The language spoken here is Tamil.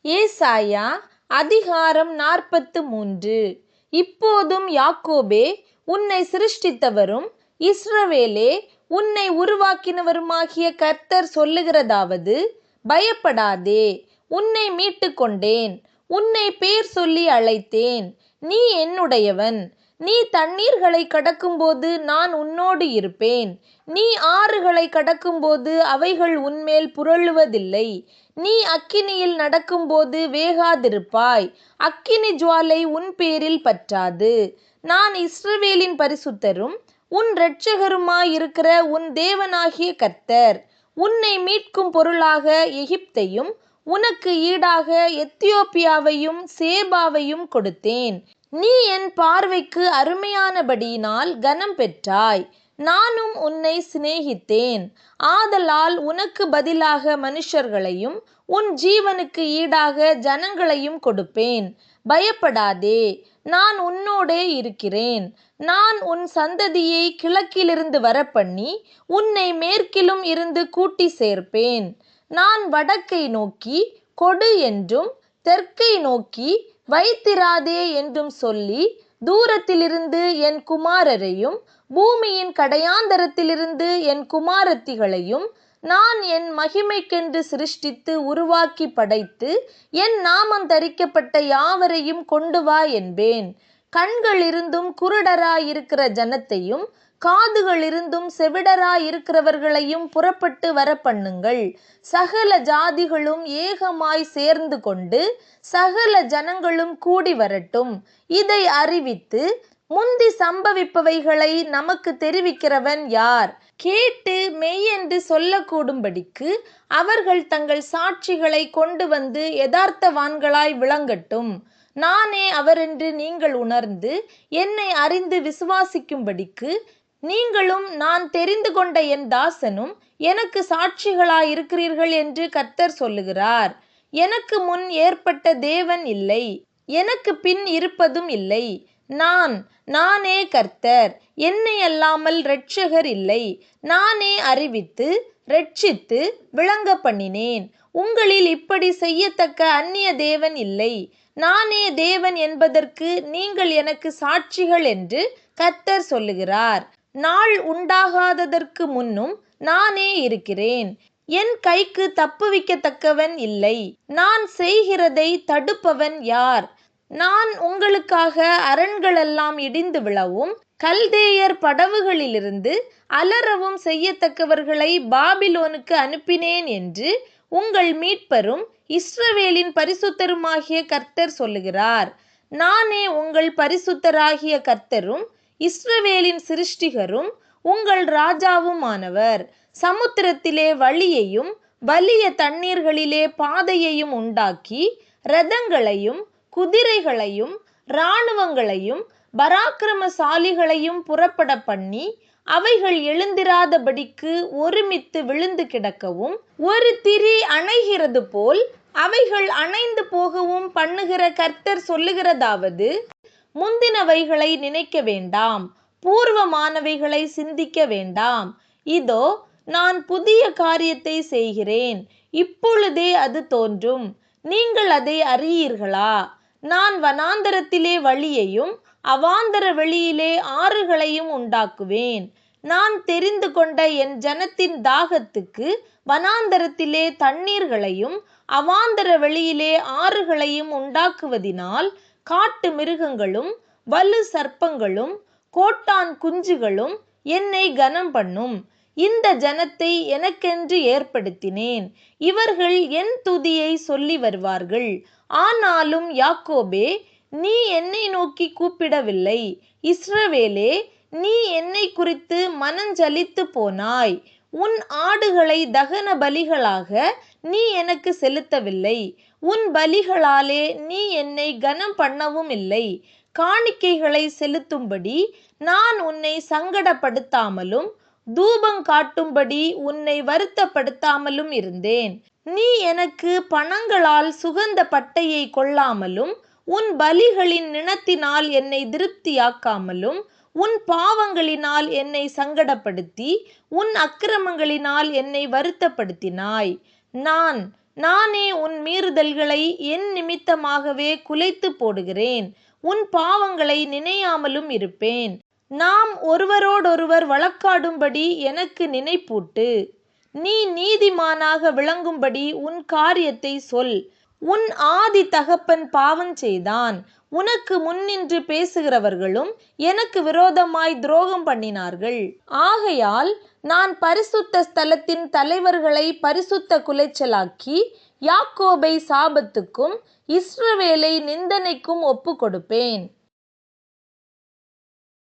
ஏசாயா அதிகாரம் 43. இப்போதும் யாக்கோபே, உன்னை சிருஷ்டித்தவரும் இஸ்ரவேலே, உன்னை உருவாக்கினவருமாகிய கர்த்தர் சொல்லுகிறதாவது: பயப்படாதே, உன்னை மீட்டு கொண்டேன், உன்னை பேர் சொல்லி அழைத்தேன், நீ என்னுடையவன். நீ தண்ணீர்களை கடக்கும்போது நான் உன்னோடு இருப்பேன், நீ ஆறுகளை கடக்கும்போது அவைகள் உன்மேல் புரளுவதில்லை. நீ அக்கினியில் நடக்கும்போது வேகாதிருப்பாய், அக்கினி ஜுவாலை உன் பேரில் பற்றாது. நான் இஸ்ரவேலின் பரிசுத்தரும் உன் இரட்சகருமாயிருக்கிற உன் தேவனாகிய கர்த்தர். உன்னை மீட்கும் பொருளாக எகிப்தையும் உனக்கு ஈடாக எத்தியோப்பியாவையும் சேபாவையும் கொடுத்தேன். நீ என் பார்வைக்கு அருமையானபடியினால் கனம் பெற்றாய், நானும் உன்னை சிநேகித்தேன். ஆதலால் உனக்கு பதிலாக மனுஷர்களையும் உன் ஜீவனுக்கு ஈடாக ஜனங்களையும் கொடுப்பேன். பயப்படாதே, நான் உன்னோடே இருக்கிறேன். நான் உன் சந்ததியை கிழக்கிலிருந்து வரப்பண்ணி உன்னை மேற்கிலும் இருந்து கூட்டி சேர்ப்பேன். நான் வடக்கை நோக்கி கொடு என்றும் தெற்கை நோக்கி வைத்திராதே என்றும் சொல்லி, தூரத்திலிருந்து என் குமாரரையும் பூமியின் கடையாந்தரத்திலிருந்து என் குமாரத்திகளையும் நான் என் மகிமைக்கென்று சிருஷ்டித்து உருவாக்கி படைத்து என் நாமம் தரிக்கப்பட்ட யாவரையும் கொண்டு வா என்பேன். கண்களிருந்தும் குருடராயிருக்கிற ஜனத்தையும் காதுகளிருந்தும் செவிடராயிருக்கிறவர்களையும் புறப்பட்டு வர பண்ணுங்கள். சகல ஜாதிகளும் ஏகமாய் சேர்ந்து கொண்டு சகல ஜனங்களும் கூடி வரட்டும். இதை அறிவித்து முந்தி சம்பவிப்பவைகளை நமக்கு தெரிவிக்கிறவன் யார்? கேட்டு மெய்யென்று சொல்லக்கூடும்படிக்கு அவர்கள் தங்கள் சாட்சிகளை கொண்டு வந்து யதார்த்தவான்களாய் விளங்கட்டும். நானே அவரென்று நீங்கள் உணர்ந்து என்னை அறிந்து விசுவாசிக்கும்படிக்கு நீங்களும் நான் தெரிந்து கொண்ட என் தாசனும் எனக்கு சாட்சிகளாயிருக்கிறீர்கள் என்று கர்த்தர் சொல்லுகிறார். எனக்கு முன் ஏற்பட்ட தேவன் இல்லை, எனக்கு பின் இருப்பதும் இல்லை. நானே கர்த்தர், என்னை அல்லாமல் இரட்சகர் இல்லை. நானே அறிவித்து இரட்சித்து விளங்க பண்ணினேன். உங்களில் இப்படி செய்யத்தக்க அந்நிய தேவன் இல்லை. நானே தேவன் என்பதற்கு நீங்கள் எனக்கு சாட்சிகள் என்று கர்த்தர் சொல்லுகிறார். நாள் உண்டாகாததற்கு முன்னும் நானே இருக்கிறேன். என் கைக்கு தப்புவிக்கத்தக்கவன் இல்லை. நான் செய்கிறதை தடுப்பவன் யார்? நான் உங்களுக்காக அரண்களெல்லாம் இடிந்து விழவும் கல்தேயர் படவுகளிலிருந்து அலறவும் செய்யத்தக்கவர்களை பாபிலோனுக்கு அனுப்பினேன் என்று உங்கள் மீட்பரும் இஸ்ரவேலின் பரிசுத்தருமாகிய கர்த்தர் சொல்லுகிறார். நானே உங்கள் பரிசுத்தராகிய கர்த்தரும் இஸ்ரவேலின் சிருஷ்டிகரும் உங்கள் ராஜாவுமானவர். சமுத்திரத்திலே வழியையும் வலிய தண்ணீர்களிலே பாதையையும் உண்டாக்கி இரதங்களையும் குதிரைகளையும் இராணுவங்களையும் பராக்கிரமசாலிகளையும் புறப்பட பண்ணி அவைகள் எழுந்திராதபடிக்கு ஒருமித்து விழுந்து கிடக்கவும் ஒரு திரி அணைகிறது போல் அவைகள் அணைந்து போகவும் பண்ணுகிற கர்த்தர் சொல்லுகிறதாவது: முந்தினவைகளை நினைக்க வேண்டாம், பூர்வமானவைகளை சிந்திக்க வேண்டாம். இதோ நான் புதிய காரியத்தை செய்கிறேன், இப்பொழுதே அது தோன்றும். நீங்கள் அதை அறியீர்களா? நான் வனாந்தரத்திலே வழியையும் அவாந்தர வெளியிலே ஆறுகளையும் உண்டாக்குவேன். நான் தெரிந்து கொண்ட என் ஜனத்தின் தாகத்துக்கு வனாந்தரத்திலே தண்ணீர்களையும் அவாந்தர வெளியிலே ஆறுகளையும் உண்டாக்குவதினால் காட்டு மிருகங்களும் வலு சர்ப்பங்களும் கோட்டான் குஞ்சுகளும் என்னை கனம் பண்ணும். இந்த ஜனத்தை எனக்கென்று ஏற்படுத்தினேன், இவர்கள் என் துதியை சொல்லி வருவார்கள். ஆனாலும் யாக்கோபே, நீ என்னை நோக்கி கூப்பிடவில்லை. இஸ்ரவேலே, நீ என்னை குறித்து மனஞ்சலித்து போனாய். உன் ஆடுகளை தகன பலிகளாக நீ எனக்கு செலுத்தவில்லை. உன் பலிகளாலே நீ என்னை கனம் பண்ணவும் இல்லை. காணிக்கைகளை செலுத்தும்படி நான் உன்னை சங்கடப்படுத்தாமலும் தூபம் காட்டும்படி உன்னை வருத்தப்படுத்தாமலும் இருந்தேன். நீ எனக்கு பணங்களால் சுகந்த பட்டையை கொள்ளாமலும் உன் பலிகளின் நிணத்தினால் என்னை திருப்தியாக்காமலும் உன் பாவங்களினால் என்னை சங்கடப்படுத்தி உன் அக்கிரமங்களினால் என்னை வருத்தப்படுத்தினாய். நானே உன் மீறுதல்களை என் நிமித்தமாகவே குலைத்து போடுகிறேன். உன் பாவங்களை நினையாமலும் இருப்பேன். நாம் ஒருவரோடொருவர் வழக்காடும்படி எனக்கு நினைப்பூட்டு. நீ நீதிமானாக விளங்கும்படி உன் காரியத்தை சொல். உன் ஆதி தகப்பன் பாவம் செய்தான். உனக்கு முன்னின்று பேசுகிறவர்களும் எனக்கு விரோதமாய் துரோகம் பண்ணினார்கள். ஆகையால் நான் பரிசுத்த ஸ்தலத்தின் தலைவர்களை பரிசுத்த குலைச்சலாக்கி யாக்கோபை சாபத்துக்கும் இஸ்ரவேலை நிந்தனைக்கும் ஒப்பு கொடுப்பேன்.